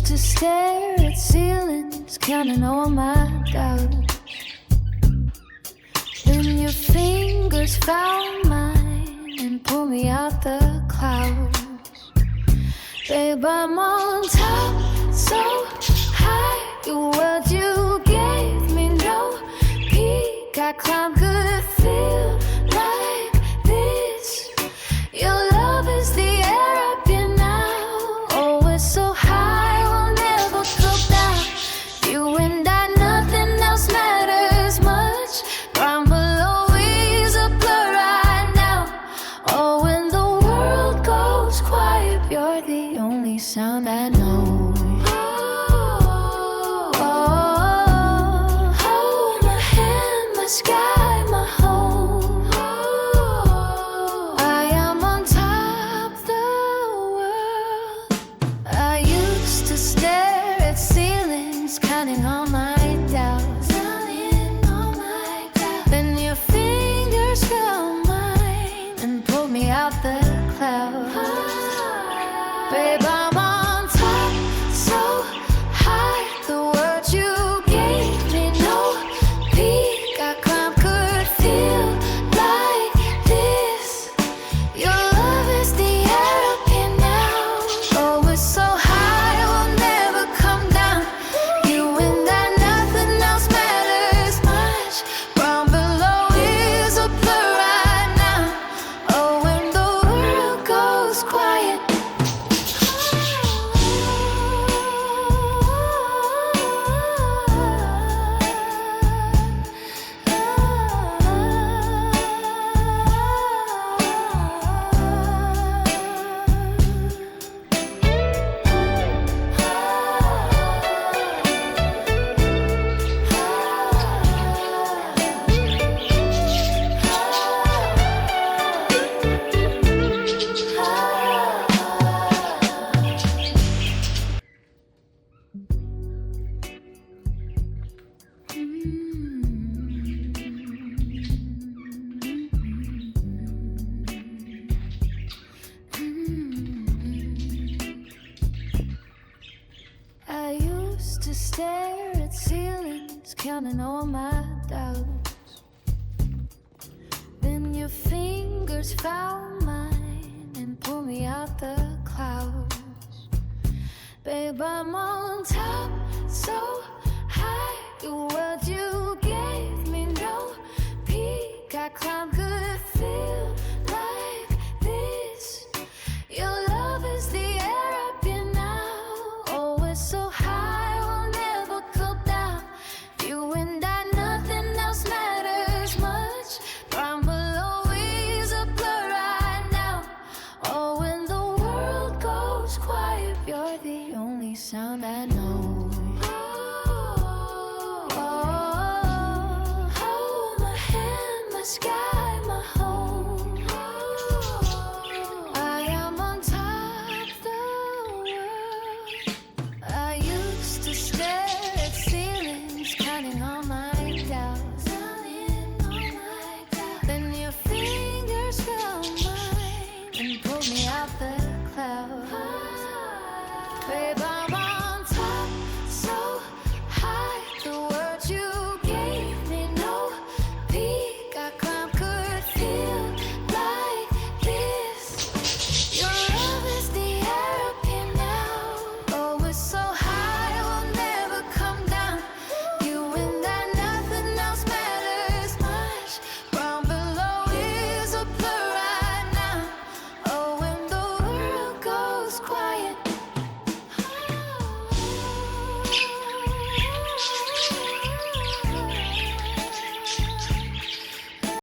to stare at ceilings, counting all my doubts. Then your fingers found mine and pulled me out the clouds. Babe, I'm on top, so high. The world you gave me no peak. I climbed, could feel like this. Your love is the air up here now. Oh, it's so high, we'll never go down. You and I, nothing else matters much. Ground below is a blur right now. Oh, when the world goes quiet, you're the only sound I know. Sky, my home. I am on top of the world. I used to stare at ceilings, counting all my doubts. Then your fingers found mine and pulled me out the clouds. Babe, I'm on top, so high. The words you gave me no peace. To stare at ceilings, counting all my doubts. Then your fingers found mine and pulled me out the clouds. Babe, I'm on top, so high. The world you gave me no peak. I climbed, could feel like this. Your love is the air up here now. Oh, it's so high. You're the only sound I know. Hold my hand, my sky, my home. I am on top of the world. I used to stare at ceilings, counting all my doubts. Then your fingers found mine and pulled me out the clouds. Babe, I'm